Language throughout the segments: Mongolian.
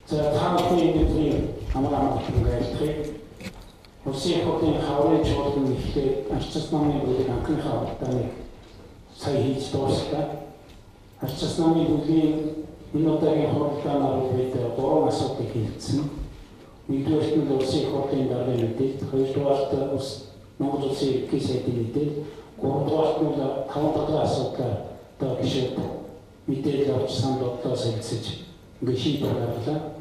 За таамагийн бидний амраа гэрхийг Улсын хотын хаврын чуулган ихтэй арчс намын бүлэг анхныхаа удааныг сая хийж дуусгав. Арчс намын бүлгийн энэ удаагийн хуралдаанаар бид 3 асуудлыг хэлсэн. Нэгдүгээрт нь Улсын хотын даргын мэдээлэл, хоёрдугаарт Монгол Улсын ерөнхий сайдын мэдээлэл, гуравдугаарт нь 5 дахь асуудлаар гişүүд мэдээлэл авч санд бодлоос хэлцэж ингээд шийдвэр гарлаа.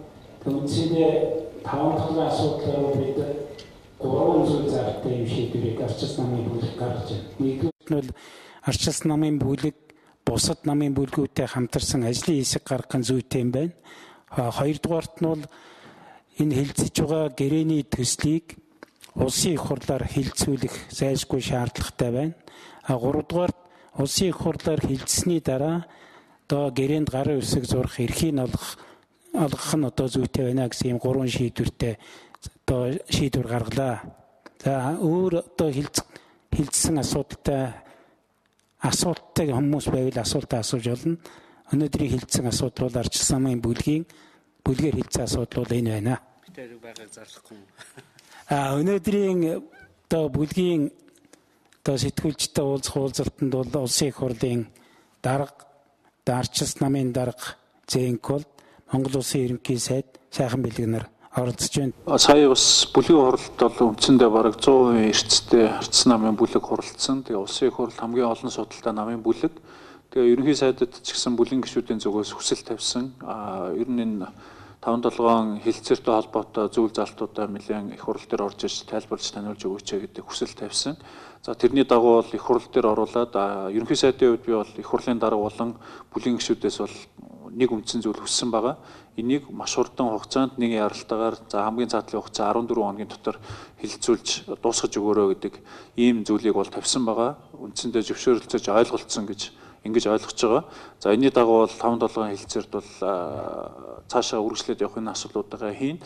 Тэгвэл 5 дахь асуудлаар бид 3 зүйл зартай юм шийдвэрийг арчс намын бүлэг гаргаж байна. Нэгдүгээр нь бол арчс намын бүлэг бусад намын бүлгүүтэй хамтарсан ажлын хэсэг гаргахын зүйтэй юм байна. Хоёрдугаарт нь бол энэ хилцэж байгаа гэрээний төслийг улсын их хурлаар хилцүүлэх зайлшгүй шаардлагатай байна. Гуравдугаарт улсын их хурлаар хилцсэний дараа одоо гэрээнд гарын үсэг зурх эрхийг олгох нь одоо зүйтэй байна гэсэн ийм 3 шийдвэртэй одоо шийдвэр гаргалаа. За өөр одоо хилцсэн асуулттай хүмүүс байвал асуултаа асууж болно. Өнөөдрийн хилцсэн асуудал бол арчс намын бүлгээр хилцсэн асуудал бол энэ байна. Бид байгааг зарлахгүй. Өнөөдрийн одоо бүлгийн одоо сэтгүүлчтэй уулзах уулзалтанд бол улсын их хурлын дарга, арчс намын дарга Зэнкол, Монгол Улсын ерөнхий сайд сайхан бэлгэнээр оролцож байна. Сая бас бүлгийн хуралд бол үндсэндээ бараг 100% эрсцтэй арчс намын бүлэг хуралдсан. Тэгээ улсын их хурал хамгийн олон судалтай намын бүлэг. Тэгээ ерөнхий сайдад ч гэсэн бүлгийн гишүүдийн зүгээс хүсэл тавьсан. Ер нь энэ 5-7 хилцээртэй холбоотой зүйл залтуудаа нэлээд их хурал дээр орж иж тайлбарлаж таниулж өгөөч гэдэг хүсэл тавьсан. За тэрний дагуу бол их хурал дээр оруулаад ерөнхий сайдын хувьд би бол их хурлын дарга болон бүлгийн гишүүдээс бол нэг үндсэн зүйл хүссэн байгаа. Энийг маш хурдан хугацаанд нэг яралтаагаар за хамгийн цаатлын хугацаа 14 хоногийн дотор хилцүүлж дуусгаж өгөөрэй гэдэг ийм зүйлийг бол тавьсан байгаа. Үндсэндээ зөвшөөрөлцөж ойлголцсон гэж ингэж ойлгож байгаа. За энэний дагуу бол 5-7 хилцээрд бол цаашаа үргэлжлээд явах энэ асуудлуудаа хийн.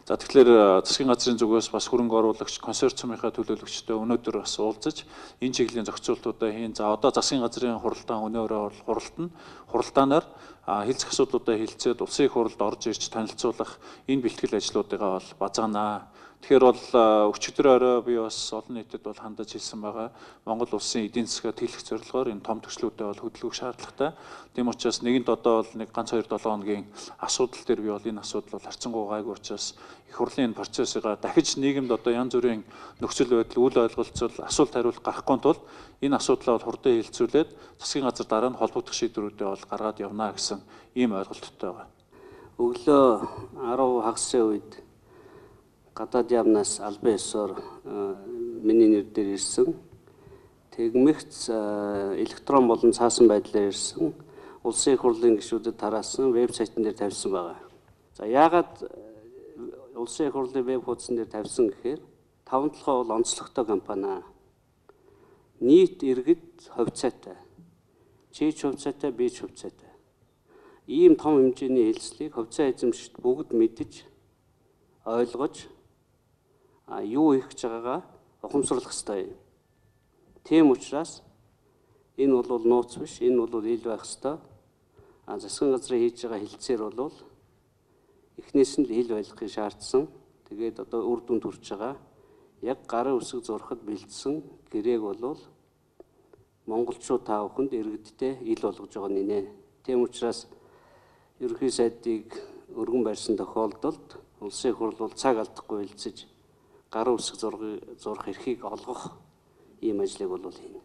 За тэгэхээр засгийн газрын зүгээс бас хөрөнгө оруулагч консорциумынхаа төлөөлөгчтэй өнөөдөр бас уулзаж энэ чиглэлийн зохицуултуудаа хийн. За одоо засгийн газрын хуралдаан өнөөрөө хуралдана. Хуралдаанаар хэлцэх асуудлуудаа хилцээд улсын их хурлд орж ирж танилцуулах энэ бэлтгэл ажлуудыгаа бол базаанаа. Тэгэхээр бол өчигдөр орой би бас олон нийтэд бол хандаж хэлсэн байгаа. Монгол улсын эдийн засгаа тэлэх зорилгоор энэ том төслүүдэд бол хөдөлгөх шаардлагатай. Тийм учраас нэгэнт одоо бол нэг ганц 2-7 хоногийн асуудал дээр би бол энэ асуудал бол харьцангуй гайгүй учраас их хурлын энэ процессыг дахиж нийгэмд одоо янз бүрийн нөхцөл байдал үйл ойлголцол асуулт хариулт гарахгүй тул энэ асуудлаа бол хурдан хилцүүлээд засгийн газар дараа нь холбогдох шийдвэрүүдээ бол гаргаад явна гэсэн ийм ойлголттой байгаа. Өглөө 10 хагасын үед гадаад яамнаас албан ёсоор миний нэр дээр ирсэн. Тэгмэгц электрон болон цаасан байдлаар ирсэн. Улсын их хурлын гишүүдэд тараасан вебсайтн дээр тавьсан байгаа. За яагаад улсын их хурлын веб хуудсан дээр тавьсан гэхээр 5 толгой бол онцлогтой компани. Нийт иргэд хувьцаатай. Чи ч хувьцаатай, би ч хувьцаатай. Ийм том хэмжээний хэлцлийг хувьцаа эзэмшигчид бүгд мэдж ойлгож юу хийх гэж байгаагаа ухамсарлах ёстой юм. Тийм учраас энэ бол нууц биш, энэ бол ил байх ёстой. Засгийн газрын хийж байгаа хилцээр бол эхнээс нь л ил байлгахыг шаардсан. Тэгээд одоо үр дүнд хүрч байгаа. Яг гарын үсэг зурхад бэлдсэн гэрээг бол монголчууд та бүхэнд иргэдтэй ил болгож байгаа нэ. Тийм учраас ерөнхий сайдыг өргөн барьсан тохиолдолд улсын их хурл бол цаг алдахгүй хэлцэж гарын үсэг зурх эрхийг олгох ийм ажлыг бол хийнэ.